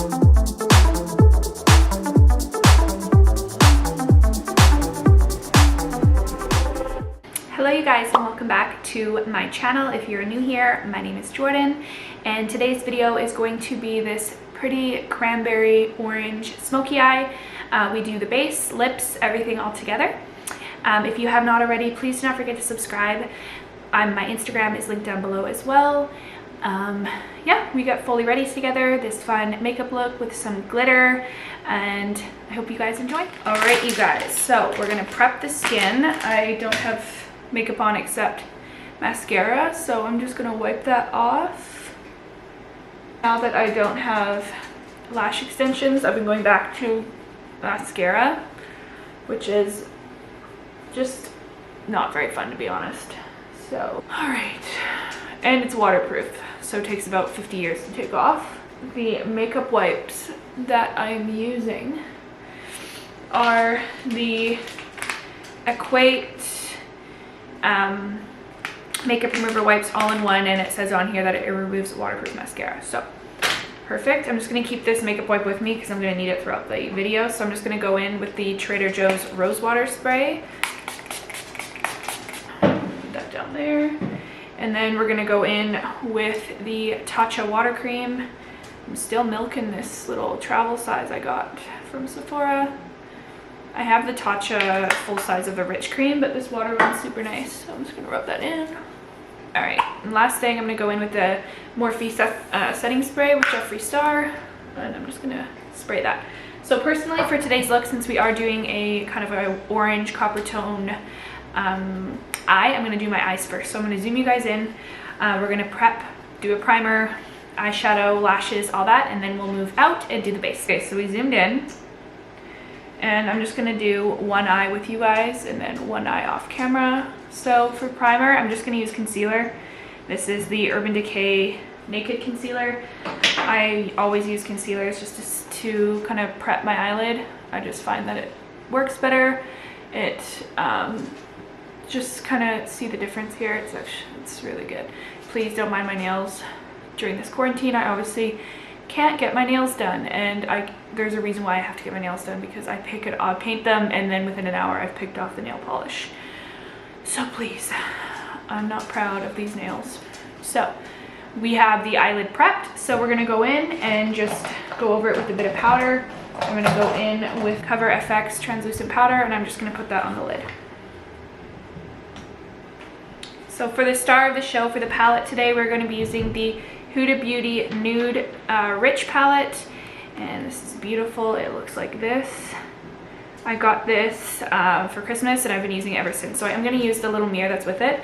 Hello you guys, and welcome back to my channel. If you're new here, my name is Jordan, and today's video is going to be this pretty cranberry orange smoky eye. We do the base, lips, everything all together. If you have not already, please do not forget to subscribe. My Instagram is linked down below as well. Yeah, we got fully ready together, this fun makeup look with some glitter, and I hope you guys enjoy. All right, you guys, so we're gonna prep the skin. I don't have makeup on except mascara, so I'm just gonna wipe that off. Now that I don't have lash extensions, I've been going back to mascara, which is just not very fun, to be honest. So, all right, and it's waterproof, so it takes about 50 years to take off. The makeup wipes that I'm using are the Equate makeup remover wipes all in one, and it says on here that it removes waterproof mascara, so perfect. I'm just going to keep this makeup wipe with me because I'm going to need it throughout the video. So I'm just going to go in with the Trader Joe's rose water spray. Put that down there, and then we're going to go in with the Tatcha water cream. I'm still milking this little travel size I got from Sephora. I have the Tatcha full size of the rich cream, but this water one's super nice, so I'm just gonna rub that in. All right, and last thing, I'm gonna go in with the Morphe setting spray with Jeffree Star, and I'm just gonna spray that. So personally, for today's look, since we are doing a kind of a orange copper tone eye, I'm gonna do my eyes first. So I'm gonna zoom you guys in. We're gonna prep, do a primer, eyeshadow, lashes, all that, and then we'll move out and do the base. Okay, so we zoomed in. And I'm just gonna do one eye with you guys and then one eye off camera. So for primer, I'm just gonna use concealer. This is the Urban Decay Naked Concealer. I always use concealers just to kind of prep my eyelid. I just find that it works better. It just kind of see the difference here. It's really good. Please don't mind my nails during this quarantine. I obviously can't get my nails done, and there's a reason why I have to get my nails done, because I paint them, and then within an hour I've picked off the nail polish. So please, I'm not proud of these nails. So we have the eyelid prepped, so we're gonna go in and just go over it with a bit of powder. I'm gonna go in with coverfx translucent powder, and I'm just gonna put that on the lid. So for the star of the show, for the palette today, we're going to be using the Huda Beauty Nude Rich palette, and this is beautiful. It looks like this. I got this for Christmas, and I've been using it ever since. So I'm going to use the little mirror that's with it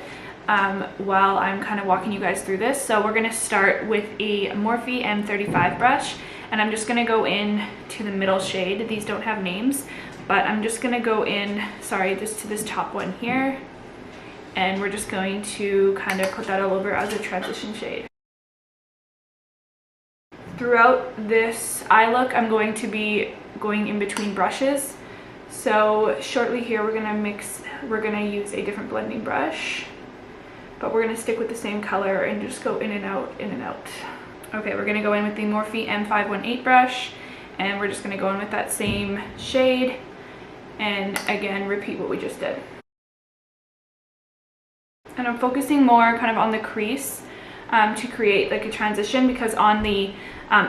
while I'm kind of walking you guys through this. So we're going to start with a Morphe M35 brush, and I'm just going to go in to the middle shade. These don't have names, but I'm just going to go in, sorry, just to this top one here, and we're just going to kind of put that all over as a transition shade. Throughout this eye look, I'm going to be going in between brushes. So shortly here, we're gonna use a different blending brush, but we're gonna stick with the same color and just go in and out, in and out. Okay, we're gonna go in with the Morphe M518 brush, and we're just gonna go in with that same shade, and again, repeat what we just did. And I'm focusing more kind of on the crease to create like a transition, because on the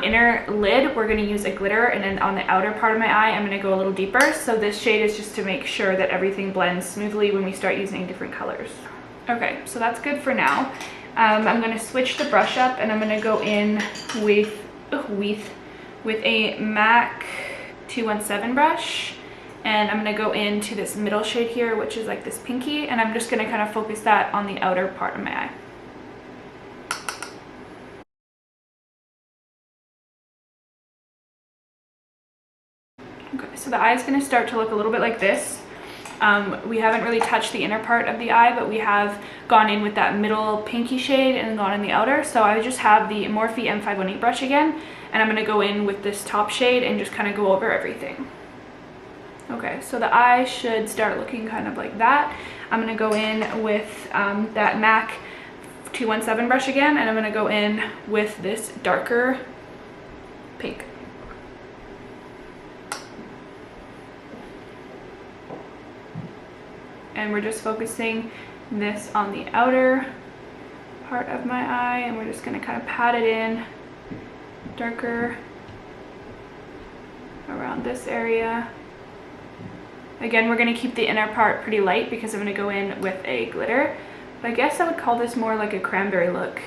inner lid we're going to use a glitter, and then on the outer part of my eye I'm going to go a little deeper. So this shade is just to make sure that everything blends smoothly when we start using different colors. Okay, so that's good for now. I'm going to switch the brush up, and I'm going to go in with a MAC 217 brush, and I'm going to go into this middle shade here, which is like this pinky, and I'm just going to kind of focus that on the outer part of my eye. Okay, so the eye is going to start to look a little bit like this. We haven't really touched the inner part of the eye, but we have gone in with that middle pinky shade and gone in the outer. So I just have the Morphe M518 brush again, and I'm going to go in with this top shade and just kind of go over everything. Okay, so the eye should start looking kind of like that. I'm going to go in with that MAC 217 brush again, and I'm going to go in with this darker pink. and we're just focusing this on the outer part of my eye, and we're just going to kind of pat it in darker around this area. Again, we're going to keep the inner part pretty light because I'm going to go in with a glitter. But I guess I would call this more like a cranberry look.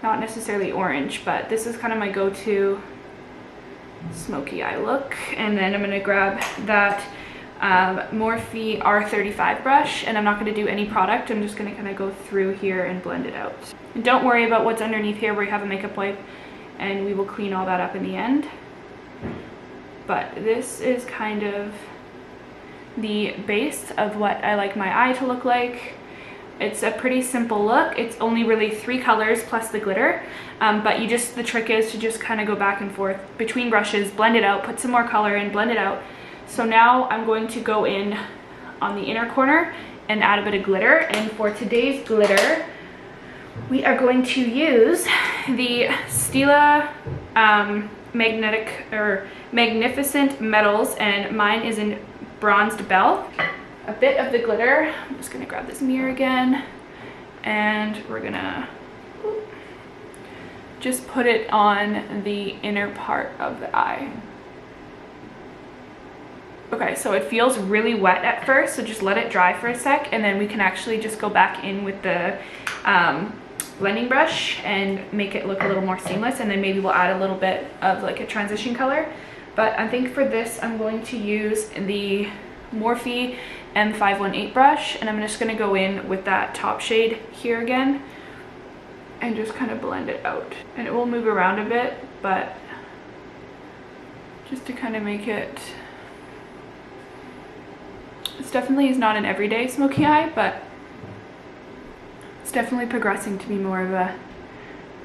Not necessarily orange, but this is kind of my go-to smoky eye look. And then I'm going to grab that Morphe R35 brush, and I'm not going to do any product. I'm just going to kind of go through here and blend it out. And don't worry about what's underneath here. We have a makeup wipe and we will clean all that up in the end. But this is kind of the base of what I like my eye to look like. It's a pretty simple look. It's only really 3 colors plus the glitter, but the trick is to just kind of go back and forth between brushes, blend it out, put some more color in, blend it out. So now I'm going to go in on the inner corner and add a bit of glitter. And for today's glitter, we are going to use the Stila Magnificent Metals, and mine is in Bronzed Bell. A bit of the glitter. I'm just gonna grab this mirror again, and we're gonna just put it on the inner part of the eye. Okay, so it feels really wet at first, so just let it dry for a sec, and then we can actually just go back in with the blending brush and make it look a little more seamless, and then maybe we'll add a little bit of like a transition color. But I think for this I'm going to use the Morphe M518 brush, and I'm just going to go in with that top shade here again and just kind of blend it out. And it will move around a bit, but just to kind of make it, this definitely is not an everyday smoky eye, but it's definitely progressing to be more of a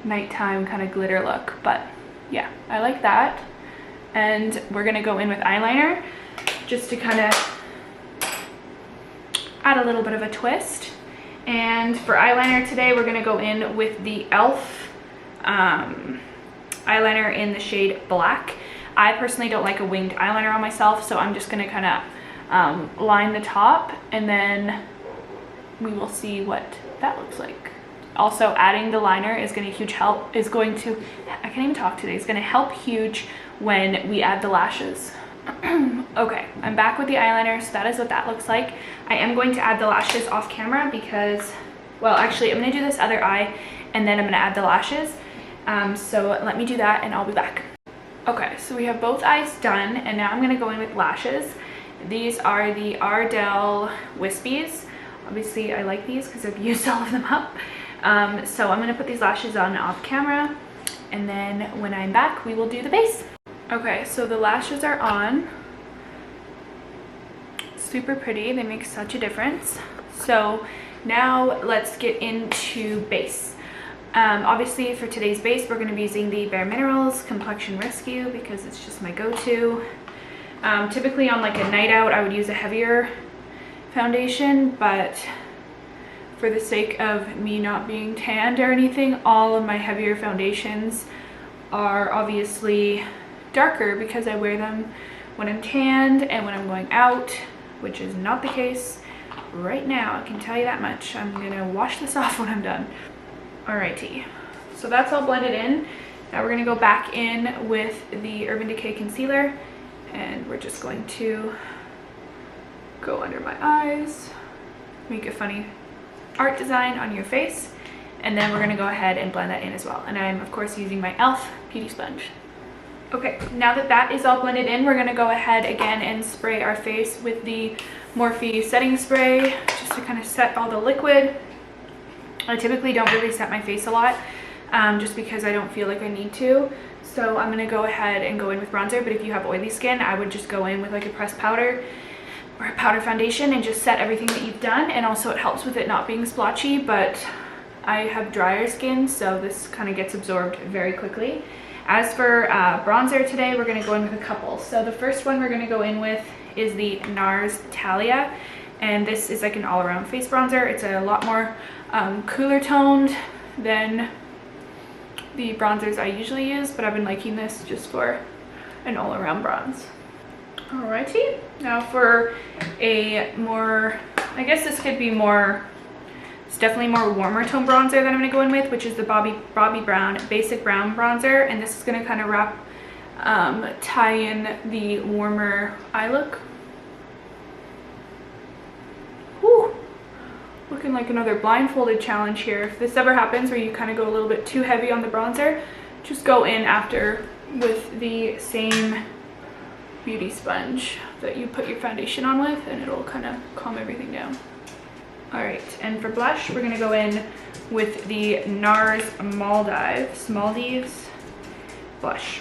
nighttime kind of glitter look. But yeah, I like that. And we're going to go in with eyeliner just to kind of add a little bit of a twist. And for eyeliner today, we're going to go in with the ELF eyeliner in the shade Black. I personally don't like a winged eyeliner on myself, so I'm just going to kind of line the top, and then we will see what that looks like. Also, adding the liner is going to I can't even talk today, it's going to help huge when we add the lashes. Okay, I'm back with the eyeliner, so that is what that looks like. I am going to add the lashes off camera because, well, actually I'm going to do this other eye and then I'm going to add the lashes. So let me do that and I'll be back. Okay, so we have both eyes done, and now I'm going to go in with lashes. These are the Ardell Wispies. Obviously I like these because I've used all of them up. So I'm going to put these lashes on off camera, and then when I'm back we will do the base. Okay, so the lashes are on. Super pretty, they make such a difference. So now let's get into base. Obviously for today's base we're going to be using the bareminerals Complexion Rescue because it's just my go-to. Typically on like a night out I would use a heavier foundation, but for the sake of me not being tanned or anything, all of my heavier foundations are obviously darker because I wear them when I'm tanned and when I'm going out, which is not the case right now, I can tell you that much. I'm gonna wash this off when I'm done. Alrighty, so that's all blended in. Now we're gonna go back in with the Urban Decay concealer, and we're just going to go under my eyes, make a funny art design on your face, and then we're going to go ahead and blend that in as well. And I'm of course using my ELF beauty sponge. Okay, now that that is all blended in, we're going to go ahead again and spray our face with the Morphe setting spray just to kind of set all the liquid. I typically don't really set my face a lot just because I don't feel like I need to. So I'm going to go ahead and go in with bronzer, but if you have oily skin, I would just go in with like a pressed powder or a powder foundation and just set everything that you've done. And also it helps with it not being splotchy, but I have drier skin, so this kind of gets absorbed very quickly. As for bronzer today, we're going to go in with a couple. So the first one we're going to go in with is the NARS Talia, and this is like an all-around face bronzer. It's a lot more cooler toned than the bronzers I usually use, but I've been liking this just for an all-around bronze. Alrighty, now for a more I guess this could be more, it's definitely more warmer tone bronzer that I'm going to go in with, which is the bobbibrown Basic Brown Bronzer. And this is going to kind of tie in the warmer eye look. Whew. Looking like another blindfolded challenge here. If this ever happens where you kind of go a little bit too heavy on the bronzer, just go in after with the same beauty sponge that you put your foundation on with, and it'll kind of calm everything down. All right, and for blush, we're gonna go in with the NARS Maldives blush.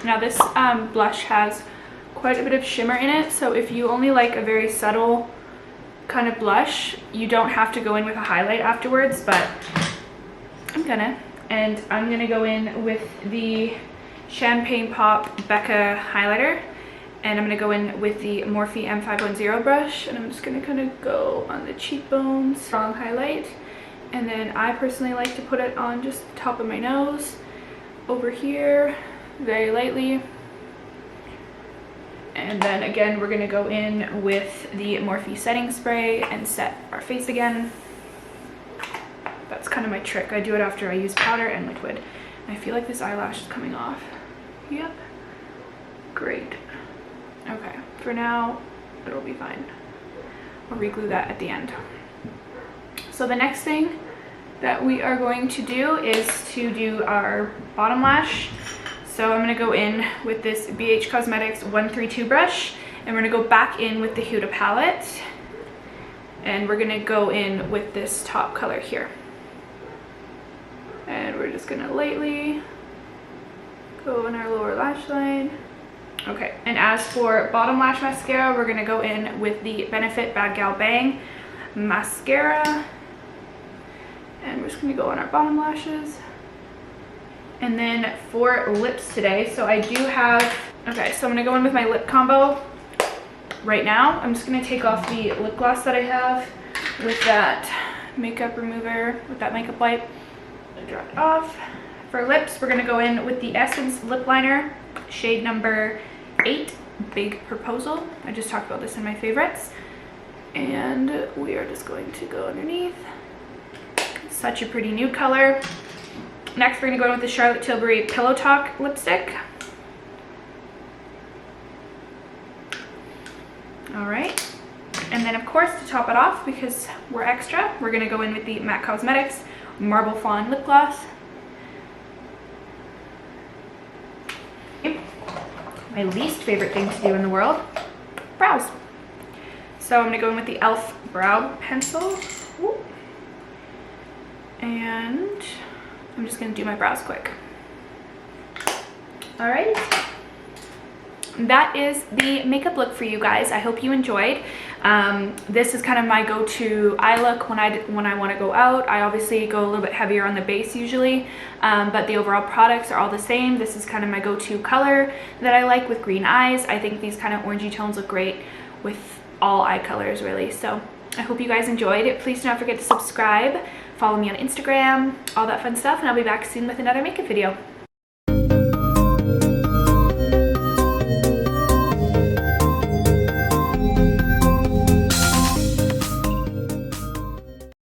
Now this blush has quite a bit of shimmer in it, so if you only like a very subtle kind of blush, you don't have to go in with a highlight afterwards, but I'm gonna go in with the Champagne Pop Becca highlighter, and I'm gonna go in with the Morphe M510 brush, and I'm just gonna kind of go on the cheekbones, strong highlight, and then I personally like to put it on just the top of my nose, over here, very lightly. And then again, we're gonna go in with the Morphe setting spray and set our face again. That's kind of my trick. I do it after I use powder and liquid. I feel like this eyelash is coming off. Yep. Great. Okay, for now, it'll be fine. I'll reglue that at the end. So the next thing that we are going to do is to do our bottom lash. So I'm going to go in with this BH Cosmetics 132 brush, and we're going to go back in with the Huda palette, and we're going to go in with this top color here. And we're just going to lightly go in our lower lash line. Okay, and as for bottom lash mascara, we're going to go in with the Benefit Bad Gal Bang mascara, and we're just going to go on our bottom lashes. And then for lips today, so I do have, okay, so I'm going to go in with my lip combo right now. I'm just going to take off the lip gloss that I have with that makeup remover, with that makeup wipe. Dry it off. For lips, we're going to go in with the Essence lip liner, shade number 8, Big Proposal. I just talked about this in my favorites. And we are just going to go underneath. Such a pretty nude color. Next, we're going to go in with the Charlotte Tilbury Pillow Talk lipstick. All right. And then, of course, to top it off, because we're extra, we're going to go in with the MAC Cosmetics Marble Fawn Lip Gloss. My least favorite thing to do in the world, brows. So I'm going to go in with the ELF Brow Pencil. Ooh. And I'm just going to do my brows quick. All right. That is the makeup look for you guys. I hope you enjoyed. This is kind of my go-to eye look when I want to go out. I obviously go a little bit heavier on the base usually, but the overall products are all the same. This is kind of my go-to color that I like with green eyes. I think these kind of orangey tones look great with all eye colors really. So I hope you guys enjoyed it. Please do not forget to subscribe, follow me on Instagram, all that fun stuff, and I'll be back soon with another makeup video.